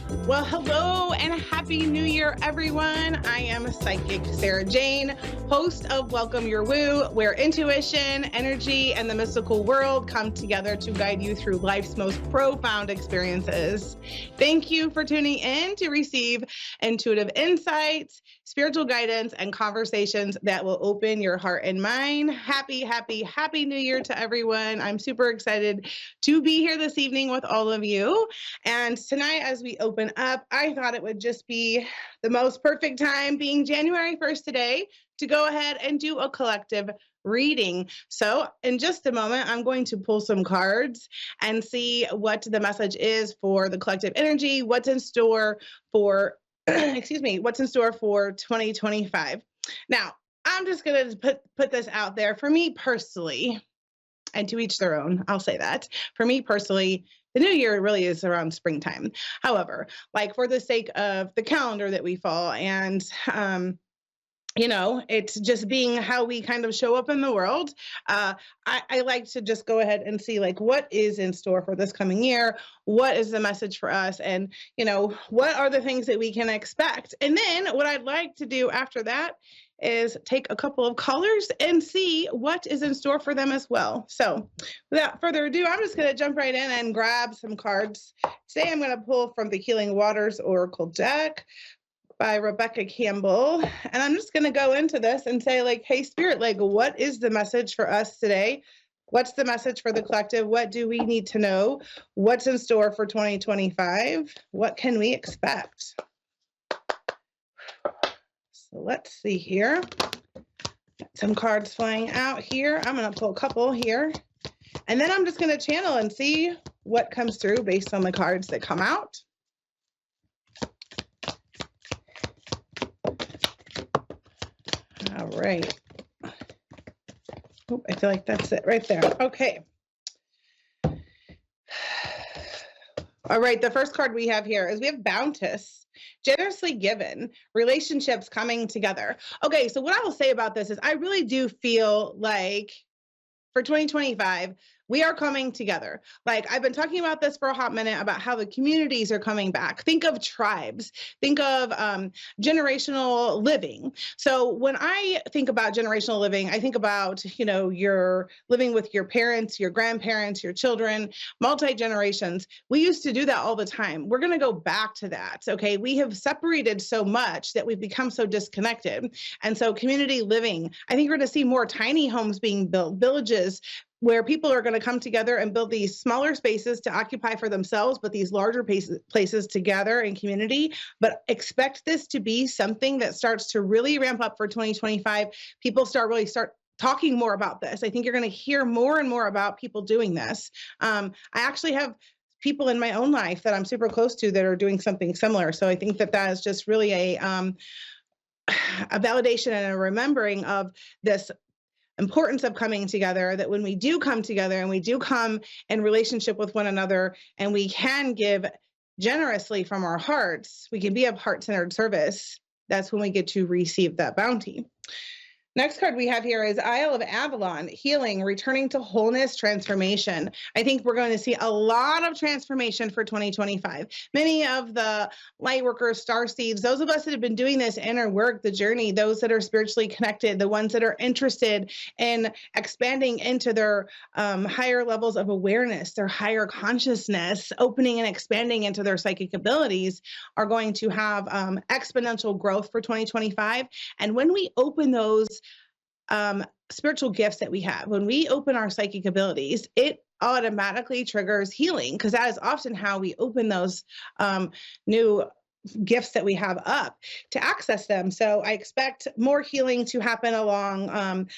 Well, hello and happy new year, everyone. I am Psychic Sarah Jane, host of Welcome Your Woo, where intuition, energy, and the mystical world come together to guide you through life's most profound experiences. Thank you for tuning in to receive intuitive insights, spiritual guidance, and conversations that will open your heart and mind. Happy new year to everyone. I'm super excited to be here this evening with all of you. And tonight, as we open up, I thought it would just be the most perfect time, being January 1st today, to go ahead and do a collective reading. So, in just a moment, I'm going to pull some cards and see what the message is for the collective energy, what's in store for, excuse me, what's in store for 2025. Now, I'm just going to put this out there. For me personally, and to each their own, I'll say that. For me personally, the new year really is around springtime. However, like for the sake of the calendar that we follow and it's just being how we kind of show up in the world. I like to just go ahead and see like what is in store for this coming year, what is the message for us, and what are the things that we can expect. And then what I'd like to do after that is take a couple of callers and see what is in store for them as well. So without further ado, I'm just going to jump right in and grab some cards. Today I'm going to pull from the Healing Waters Oracle deck by Rebecca Campbell. And I'm just going to go into this and say like, hey, Spirit, like what is the message for us today? What's the message for the collective? What do we need to know? What's in store for 2025? What can we expect? So let's see here. Got some cards flying out here. I'm going to pull a couple here. And then I'm just going to channel and see what comes through based on the cards that come out. All right. Oh, I feel like that's it right there. Okay. All right. The first card we have here is we have Bounteous. Generously given, relationships coming together. Okay, so what I will say about this is I really do feel like for 2025, we are coming together. Like I've been talking about this for a hot minute about how the communities are coming back. Think of tribes, think of generational living. So when I think about generational living, I think about, you're living with your parents, your grandparents, your children, multi-generations. We used to do that all the time. We're going to go back to that. Okay. We have separated so much that we've become so disconnected. And so community living, I think we're going to see more tiny homes being built, villages, where people are going to come together and build these smaller spaces to occupy for themselves, but these larger places to gather in community. But expect this to be something that starts to really ramp up for 2025. People start talking more about this. I think you're going to hear more and more about people doing this. I actually have people in my own life that I'm super close to that are doing something similar. So I think that is just really a validation and a remembering of this importance of coming together, that when we do come together and we do come in relationship with one another and we can give generously from our hearts, we can be of heart-centered service. That's when we get to receive that bounty. Next card we have here is Isle of Avalon, healing, returning to wholeness, transformation. I think we're going to see a lot of transformation for 2025. Many of the light workers, star seeds, those of us that have been doing this inner work, the journey, those that are spiritually connected, the ones that are interested in expanding into their higher levels of awareness, their higher consciousness, opening and expanding into their psychic abilities, are going to have exponential growth for 2025. And when we open those spiritual gifts that we have, when we open our psychic abilities, it automatically triggers healing, because that is often how we open those new gifts that we have up to access them. So I expect more healing to happen along on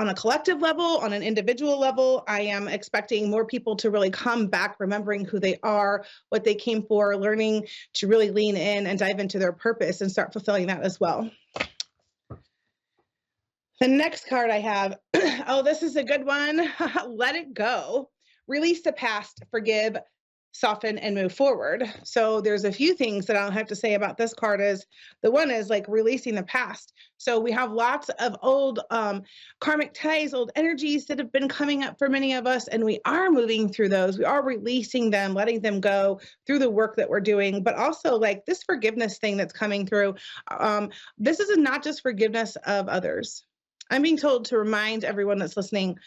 a collective level, on an individual level. I am expecting more people to really come back, remembering who they are, what they came for, learning to really lean in and dive into their purpose and start fulfilling that as well. The next card I have, oh, this is a good one. Let it go. Release the past, forgive, soften and move forward. So there's a few things that I'll have to say about this card. Is the one is like releasing the past. So we have lots of old karmic ties, old energies that have been coming up for many of us, and we are moving through those. We are releasing them, letting them go through the work that we're doing, but also like this forgiveness thing that's coming through. This is not just forgiveness of others. I'm being told to remind everyone that's listening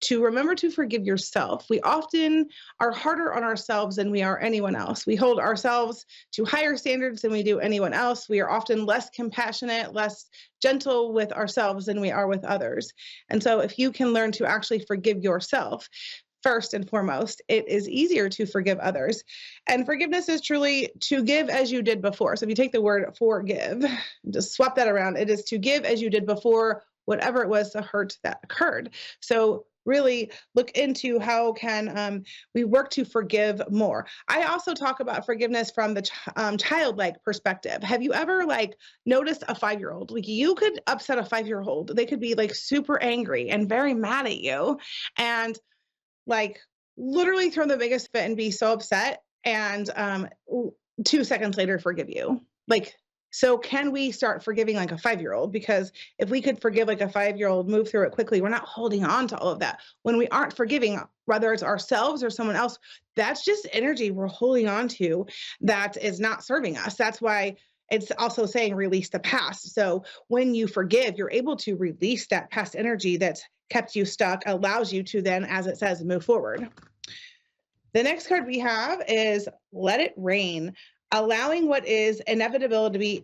to remember to forgive yourself. We often are harder on ourselves than we are anyone else. We hold ourselves to higher standards than we do anyone else. We are often less compassionate, less gentle with ourselves than we are with others. And so if you can learn to actually forgive yourself, first and foremost, it is easier to forgive others. And forgiveness is truly to give as you did before. So if you take the word forgive, just swap that around, it is to give as you did before, whatever it was the hurt that occurred. So really look into how can we work to forgive more. I also talk about forgiveness from the childlike perspective. Have you ever like noticed a 5-year-old? Like you could upset a 5-year-old. They could be like super angry and very mad at you, and like literally throw the biggest fit and be so upset, and 2 seconds later forgive you. Like, so can we start forgiving like a 5-year-old? Because if we could forgive like a 5-year-old, move through it quickly, we're not holding on to all of that. When we aren't forgiving, whether it's ourselves or someone else, that's just energy we're holding on to that is not serving us. That's why it's also saying release the past. So when you forgive, you're able to release that past energy that's kept you stuck, allows you to then, as it says, move forward. The next card we have is Let It Rain. Allowing what is inevitability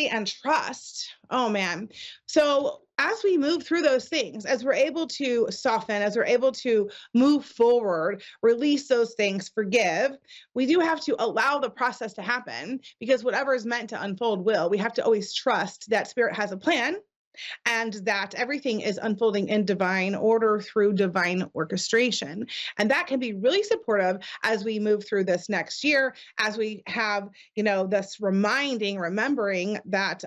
and trust. Oh man. So as we move through those things, as we're able to soften, as we're able to move forward, release those things, forgive, we do have to allow the process to happen, because whatever is meant to unfold will. We have to always trust that Spirit has a plan, and that everything is unfolding in divine order through divine orchestration. And that can be really supportive as we move through this next year, as we have, this remembering that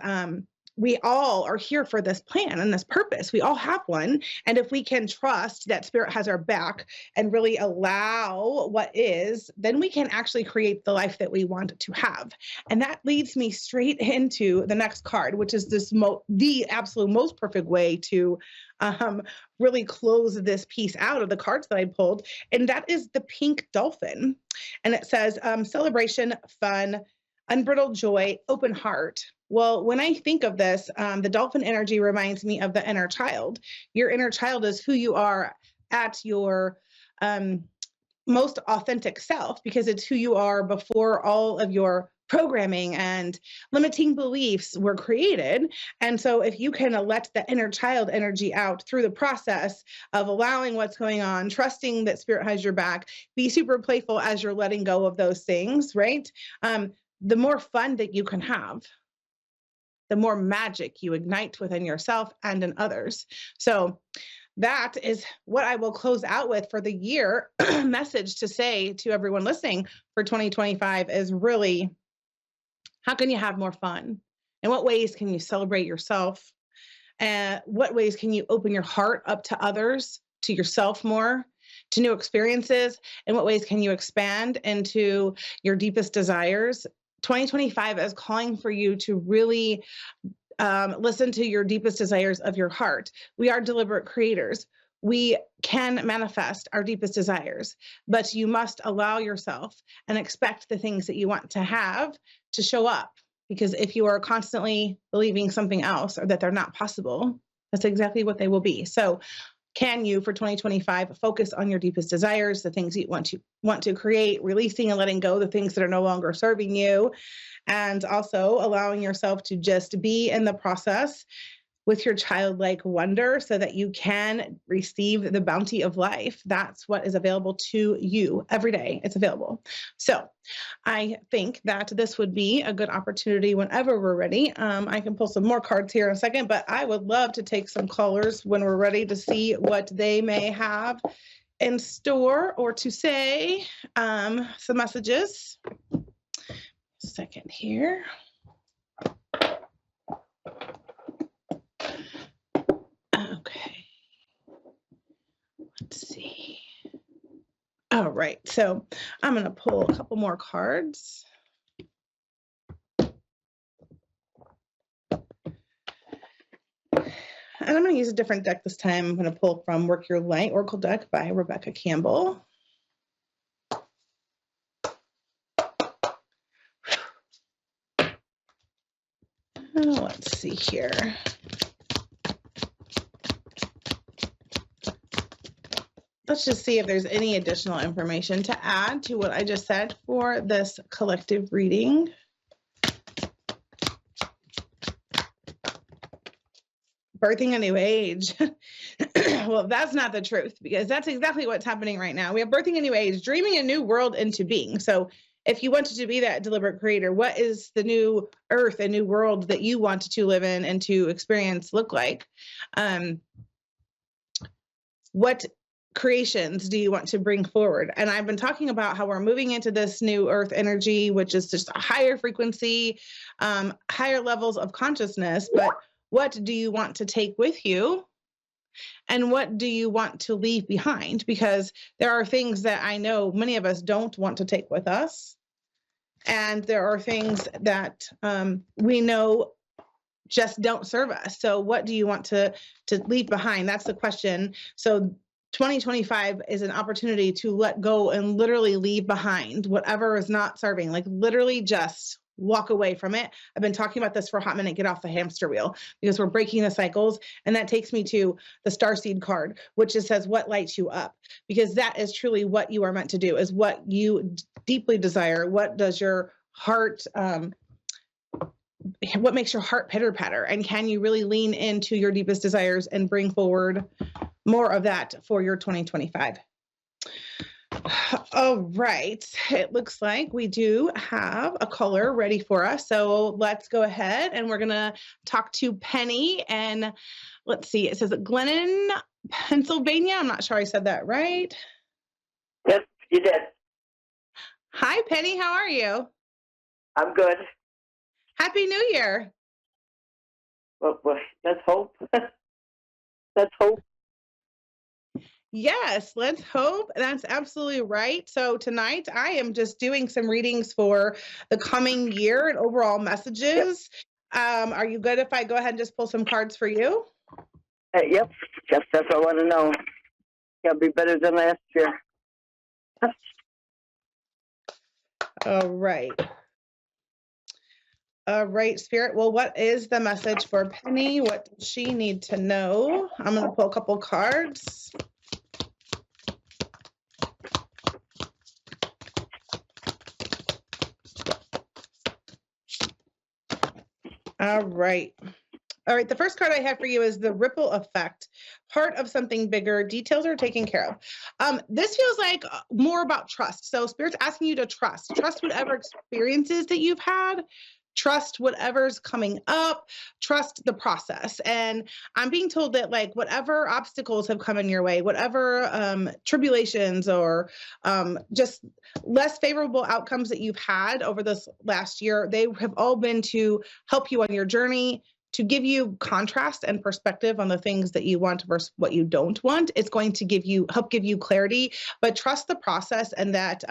we all are here for this plan and this purpose. We all have one. And if we can trust that Spirit has our back and really allow what is, then we can actually create the life that we want to have. And that leads me straight into the next card, which is the absolute most perfect way to really close this piece out of the cards that I pulled. And that is the pink dolphin. And it says celebration, fun, unbridled joy, open heart. Well, when I think of this, the dolphin energy reminds me of the inner child. Your inner child is who you are at your most authentic self, because it's who you are before all of your programming and limiting beliefs were created. And so if you can let the inner child energy out through the process of allowing what's going on, trusting that Spirit has your back, be super playful as you're letting go of those things, right? The more fun that you can have, the more magic you ignite within yourself and in others. So that is what I will close out with for the year. Message to say to everyone listening for 2025 is really, how can you have more fun? In what ways can you celebrate yourself? And what ways can you open your heart up to others, to yourself more, to new experiences? In what ways can you expand into your deepest desires? 2025 is calling for you to really listen to your deepest desires of your heart. We are deliberate creators. We can manifest our deepest desires, but you must allow yourself and expect the things that you want to have to show up. Because if you are constantly believing something else or that they're not possible, that's exactly what they will be. So can you, for 2025, focus on your deepest desires, the things you want to create, releasing and letting go the things that are no longer serving you, and also allowing yourself to just be in the process with your childlike wonder so that you can receive the bounty of life. That's what is available to you every day. It's available. So I think that this would be a good opportunity whenever we're ready. I can pull some more cards here in a second, but I would love to take some callers when we're ready to see what they may have in store or to say. Some messages. Second here. Okay. Let's see. All right, so I'm going to pull a couple more cards. And I'm going to use a different deck this time. I'm going to pull from Work Your Light Oracle deck by Rebecca Campbell. Let's see here. Let's just see if there's any additional information to add to what I just said for this collective reading. Birthing a new age. Well, that's not the truth, because that's exactly what's happening right now. We have birthing a new age, dreaming a new world into being. So if you wanted to be that deliberate creator, what is the new earth, a new world that you wanted to live in and to experience look like? What creations do you want to bring forward? And I've been talking about how we're moving into this new earth energy, which is just a higher frequency, higher levels of consciousness. But what do you want to take with you? And what do you want to leave behind? Because there are things that I know many of us don't want to take with us. And there are things that we know just don't serve us. So what do you want to leave behind? That's the question. So 2025 is an opportunity to let go and literally leave behind whatever is not serving, like literally just walk away from it. I've been talking about this for a hot minute, get off the hamster wheel, because we're breaking the cycles. And that takes me to the Starseed card, which just says what lights you up, because that is truly what you are meant to do, is what you deeply desire. What does your heart, what makes your heart pitter patter? And can you really lean into your deepest desires and bring forward more of that for your 2025? All right. It looks like we do have a caller ready for us. So let's go ahead and we're going to talk to Penny. And let's see, it says Glennon, Pennsylvania. I'm not sure I said that right. Yep, you did. Hi, Penny. How are you? I'm good. Happy New Year. Well, let's hope. Let's hope. Yes, let's hope. That's absolutely right. So tonight I am just doing some readings for the coming year and overall messages. Yep. Are you good if I go ahead and just pull some cards for you? Yep. That's what I want to know. It'll be better than last year. All right. All right, Spirit. Well, what is the message for Penny? What does she need to know? I'm going to pull a couple cards. All right. All right. The first card I have for you is the ripple effect, part of something bigger. Details are taken care of. This feels like more about trust. So Spirit's asking you to trust whatever experiences that you've had. Trust whatever's coming up, trust the process. And I'm being told that like whatever obstacles have come in your way, whatever tribulations or just less favorable outcomes that you've had over this last year, they have all been to help you on your journey, to give you contrast and perspective on the things that you want versus what you don't want. It's going to help give you clarity, but trust the process, and that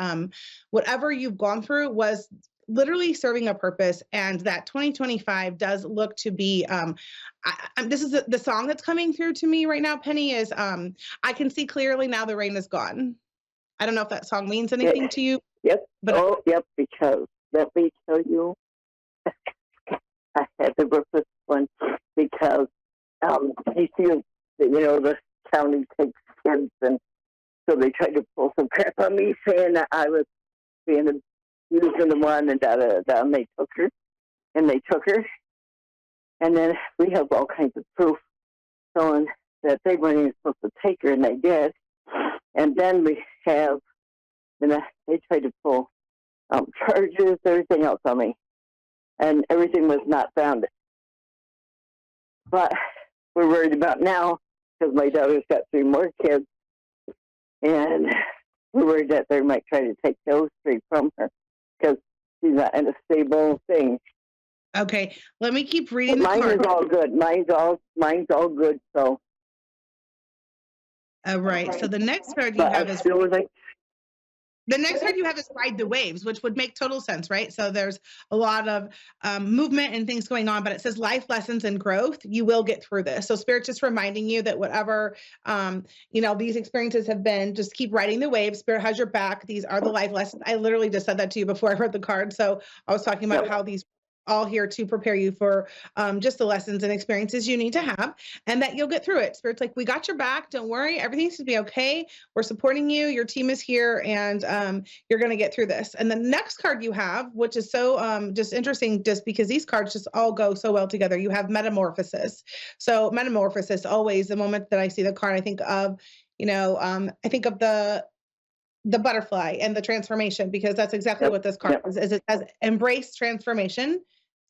whatever you've gone through was literally serving a purpose, and that 2025 does look to be, this is the song that's coming through to me right now, Penny, is I can see clearly now the rain is gone. I don't know if that song means anything to you. Yep. But yep, because let me tell you, I had to work with one because he feels that, the county takes kids, and so they tried to pull some crap on me saying that I was being using the one, and and they took her, and then we have all kinds of proof showing that they weren't even supposed to take her, and they did. And then we have, they tried to pull charges, everything else on me, and everything was not founded. But we're worried about now because my daughter's got 3 more kids, and we're worried that they might try to take those 3 from her, because she's not in a stable thing. Okay, let me keep reading. Mine is all good. Mine's all good. So. All right. So the next card you have is The next card you have is Ride the Waves, which would make total sense, right? So there's a lot of movement and things going on, but it says life lessons and growth. You will get through this. So Spirit's just reminding you that whatever, these experiences have been, just keep riding the waves. Spirit has your back. These are the life lessons. I literally just said that to you before I read the card. So I was talking about how these all here to prepare you for just the lessons and experiences you need to have, and that you'll get through it. Spirit's like, we got your back. Don't worry. Everything's going to be okay. We're supporting you. Your team is here, and you're going to get through this. And the next card you have, which is so just interesting, just because these cards just all go so well together. You have Metamorphosis. So Metamorphosis, always the moment that I see the card, I think of, I think of the butterfly and the transformation, because that's exactly what this card is it says embrace transformation.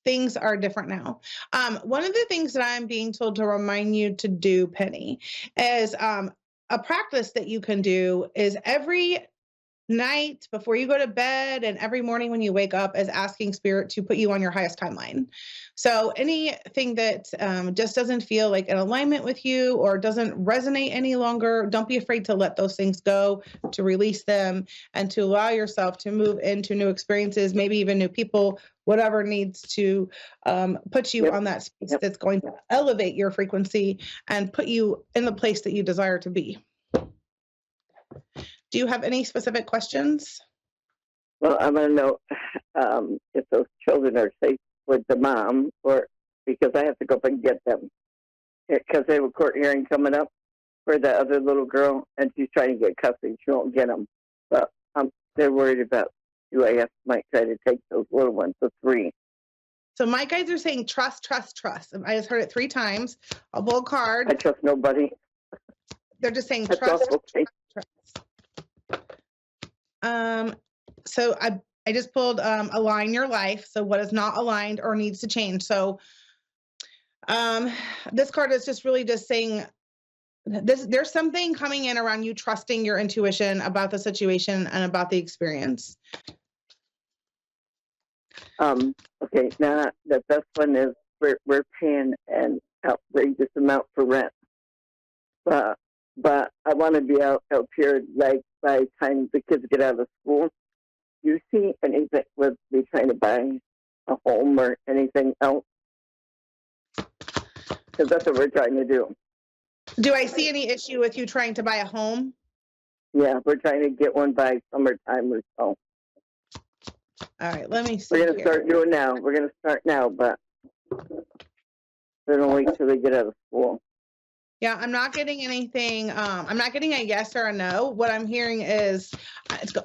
Things are different now. One of the things that I'm being told to remind you to do, Penny, is a practice that you can do is every night before you go to bed and every morning when you wake up, is asking Spirit to put you on your highest timeline. So anything that just doesn't feel like in alignment with you or doesn't resonate any longer, don't be afraid to let those things go, to release them, and to allow yourself to move into new experiences, maybe even new people, whatever needs to put you on that space that's going to elevate your frequency and put you in the place that you desire to be. Do you have any specific questions? Well, I want to know if those children are safe with the mom, or because I have to go up and get them. Because they have a court hearing coming up for the other little girl, and she's trying to get custody. She won't get them. But they're worried about UAF might try to take those little ones, the 3. So my guys are saying trust, trust, trust. I just heard it 3 times. I'll pull a card. I trust nobody. They're just saying That's trust, okay. trust. So I just pulled align your life. So what is not aligned or needs to change. So this card is just really just saying there's something coming in around you trusting your intuition about the situation and about the experience. Okay, now the best one is we're paying an outrageous amount for rent. But I want to be out here like by the time the kids get out of school. Do you see anything with me trying to buy a home or anything else? Because that's what we're trying to do. Do I see any issue with you trying to buy a home? Yeah, we're trying to get one by summertime or so. All right, let me see. We're going to start doing now. We're going to start now, but they're going to wait till they get out of school. Yeah, I'm not getting anything. I'm not getting a yes or a no. What I'm hearing is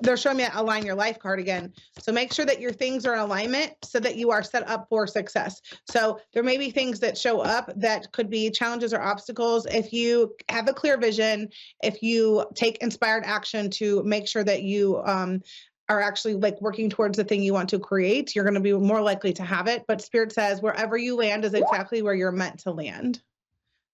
they're showing me that align your life card again. So make sure that your things are in alignment so that you are set up for success. So there may be things that show up that could be challenges or obstacles. If you have a clear vision, if you take inspired action to make sure that you are actually like working towards the thing you want to create, you're going to be more likely to have it. But Spirit says wherever you land is exactly where you're meant to land.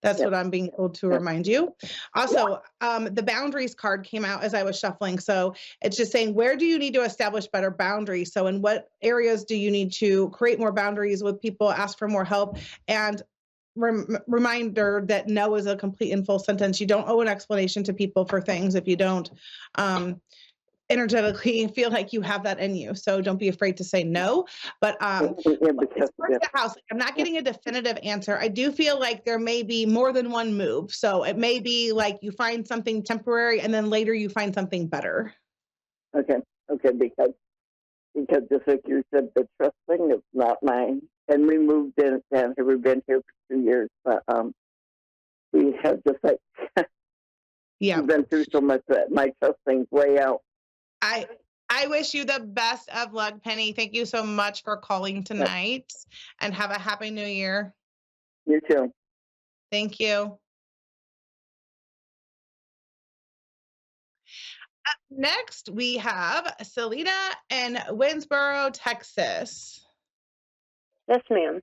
That's what I'm being told to remind you. Also, the boundaries card came out as I was shuffling. So it's just saying, where do you need to establish better boundaries? So in what areas do you need to create more boundaries with people, ask for more help? And reminder that no is a complete and full sentence. You don't owe an explanation to people for things if you don't energetically feel like you have that in you. So don't be afraid to say no. But as far as the house, I'm not getting a definitive answer. I do feel like there may be more than one move. So it may be like you find something temporary and then later you find something better. Okay, because just like you said, the trust thing is not mine. And we moved in down here. We've been here for 2 years, but we have just like we've been through so much that my trust thing's way out. I wish you the best of luck, Penny. Thank you so much for calling tonight, and have a happy new year. You too. Thank you. Up next, we have Selena in Winsboro, Texas. Yes, ma'am.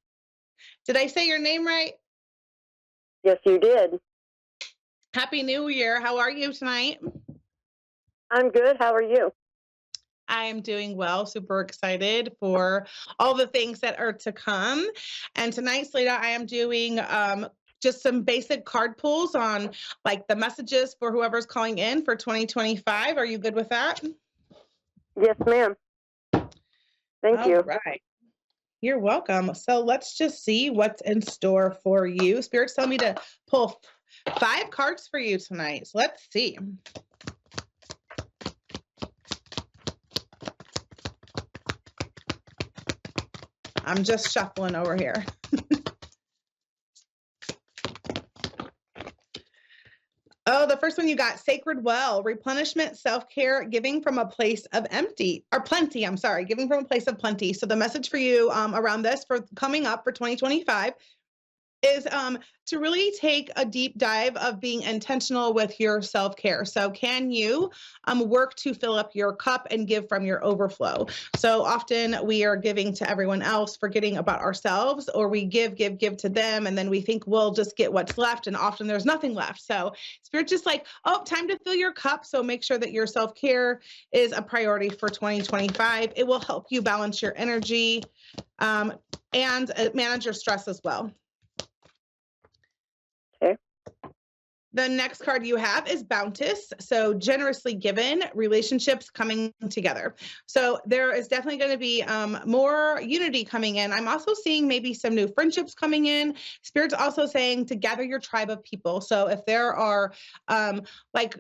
Did I say your name right? Yes, you did. Happy New Year. How are you tonight? I'm good. How are you? I am doing well, super excited for all the things that are to come. And tonight, Selena, I am doing just some basic card pulls on like the messages for whoever's calling in for 2025. Are you good with that? Yes, ma'am. Thank All you. right. You're welcome. So let's just see what's in store for you. Spirits tell me to pull 5 cards for you tonight. So let's see. I'm just shuffling over here. Oh, the first one you got, Sacred Well, replenishment, self-care, giving from a place of plenty. I'm sorry, giving from a place of plenty. So the message for you around this for coming up for 2025 is to really take a deep dive of being intentional with your self-care. So can you work to fill up your cup and give from your overflow? So often we are giving to everyone else, forgetting about ourselves, or we give to them, and then we think we'll just get what's left, and often there's nothing left. So Spirit just like, oh, time to fill your cup. So make sure that your self-care is a priority for 2025. It will help you balance your energy and manage your stress as well. Okay. The next card you have is Bounteous. So generously given, relationships coming together. So there is definitely going to be more unity coming in. I'm also seeing maybe some new friendships coming in. Spirit's also saying to gather your tribe of people. So if there are like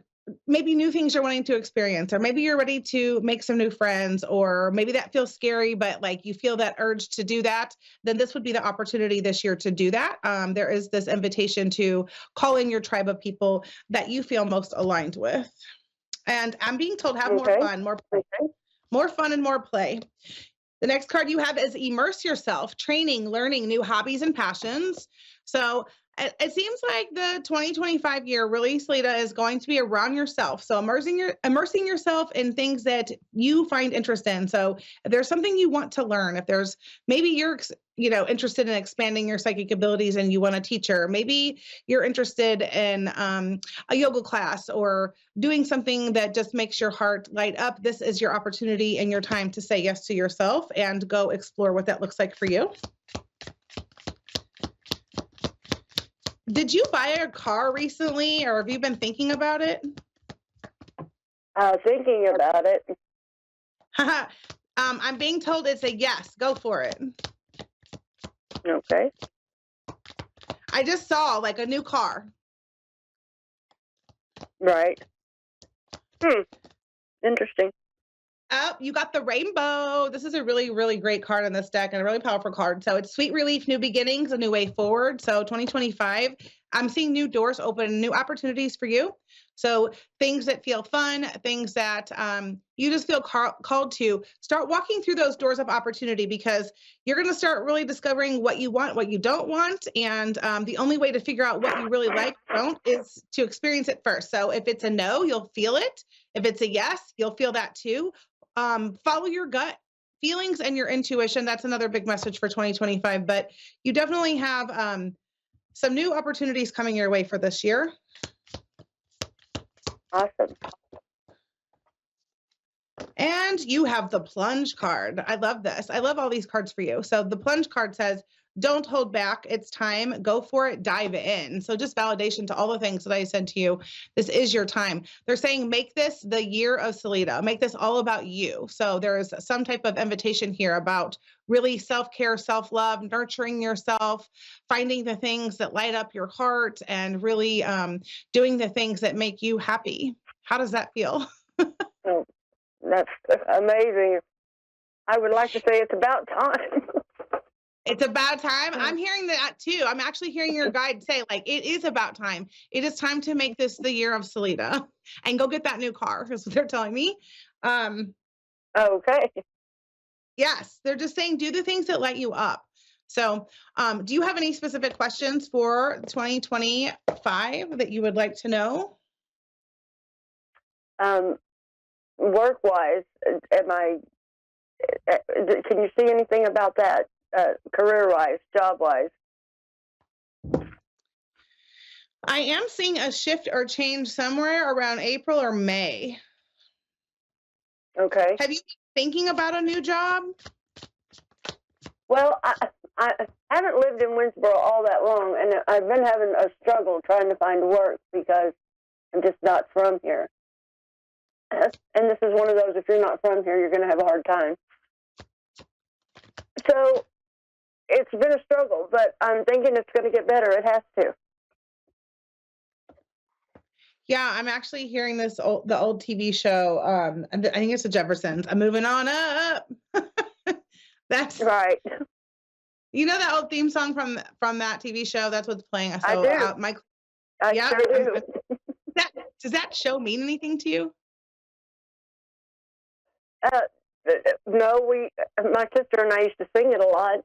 maybe new things you're wanting to experience, or maybe you're ready to make some new friends, or maybe that feels scary, but like you feel that urge to do that, then this would be the opportunity this year to do that. There is this invitation to call in your tribe of people that you feel most aligned with. And I'm being told have more Okay. fun, more play, more fun and more play. The next card you have is Immerse Yourself, training, learning new hobbies and passions. So it seems like the 2025 year really, Selena, is going to be around yourself. So immersing yourself in things that you find interest in. So if there's something you want to learn, if there's maybe you're interested in expanding your psychic abilities and you want a teacher, maybe you're interested in a yoga class or doing something that just makes your heart light up, this is your opportunity and your time to say yes to yourself and go explore what that looks like for you. Did you buy a car recently, or have you been thinking about it? Thinking about it. I'm being told it's a yes. Go for it. Okay. I just saw like a new car. Right. Interesting. Oh, you got the rainbow. This is a really, really great card in this deck and a really powerful card. So it's sweet relief, new beginnings, a new way forward. So 2025, I'm seeing new doors open, new opportunities for you. So things that feel fun, things that you just feel called to start walking through those doors of opportunity, because you're going to start really discovering what you want, what you don't want. And the only way to figure out what you really like or don't is to experience it first. So if it's a no, you'll feel it. If it's a yes, you'll feel that too. Follow your gut feelings and your intuition. That's another big message for 2025, but you definitely have some new opportunities coming your way for this year. Awesome. And you have the plunge card. I love this. I love all these cards for you. So the plunge card says, don't hold back. It's time. Go for it. Dive in. So just validation to all the things that I said to you. This is your time. They're saying, make this the year of Selena. Make this all about you. So there is some type of invitation here about really self-care, self-love, nurturing yourself, finding the things that light up your heart, and really doing the things that make you happy. How does that feel? Oh, that's amazing. I would like to say it's about time. It's about time. I'm hearing that too. I'm actually hearing your guide say, like, it is about time. It is time to make this the year of Selena and go get that new car, is what they're telling me. Okay. Yes, they're just saying, do the things that light you up. So do you have any specific questions for 2025 that you would like to know? Work-wise, can you see anything about that? Career-wise, job-wise? I am seeing a shift or change somewhere around April or May. Okay. Have you been thinking about a new job? Well, I haven't lived in Winsboro all that long, and I've been having a struggle trying to find work because I'm just not from here. and this is one of those, if you're not from here, you're going to have a hard time. So it's been a struggle, but I'm thinking it's going to get better. It has to. Yeah, I'm actually hearing the old TV show. I think it's the Jeffersons. I'm moving on up. That's right. You know that old theme song from that TV show? That's what's playing. So, I do. I yeah, sure do. Does that show mean anything to you? No, my sister and I used to sing it a lot.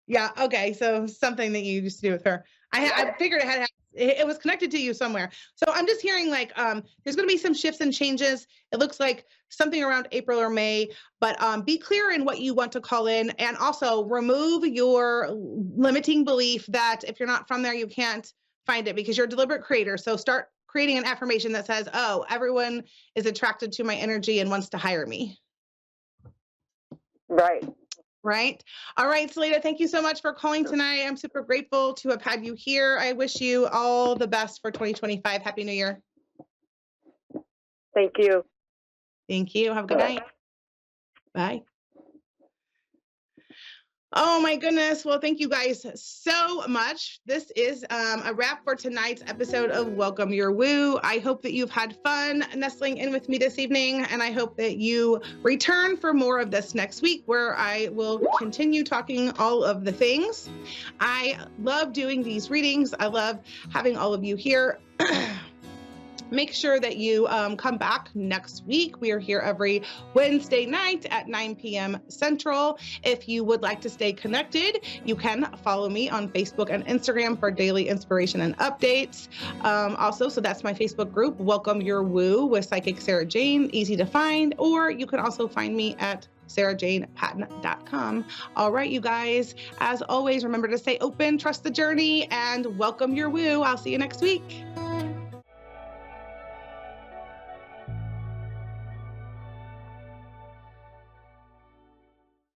Yeah. Okay. So something that you used to do with her. I figured it was connected to you somewhere. So I'm just hearing like there's going to be some shifts and changes. It looks like something around April or May, but be clear in what you want to call in, and also remove your limiting belief that if you're not from there, you can't find it, because you're a deliberate creator. So start creating an affirmation that says, oh, everyone is attracted to my energy and wants to hire me. Right. Right. All right, Salida, thank you so much for calling tonight. I'm super grateful to have had you here. I wish you all the best for 2025. Happy New Year. Thank you. Thank you. Have a good night. Bye. Oh my goodness. Well, thank you guys so much. This is a wrap for tonight's episode of Welcome Your Woo. I hope that you've had fun nestling in with me this evening, and I hope that you return for more of this next week, where I will continue talking all of the things. I love doing these readings. I love having all of you here. Make sure that you come back next week. We are here every Wednesday night at 9 p.m. Central. If you would like to stay connected, you can follow me on Facebook and Instagram for daily inspiration and updates. So that's my Facebook group, Welcome Your Woo with Psychic Sarah Jane, easy to find, or you can also find me at sarahjanepatton.com. All right, you guys, as always, remember to stay open, trust the journey, and welcome your woo. I'll see you next week.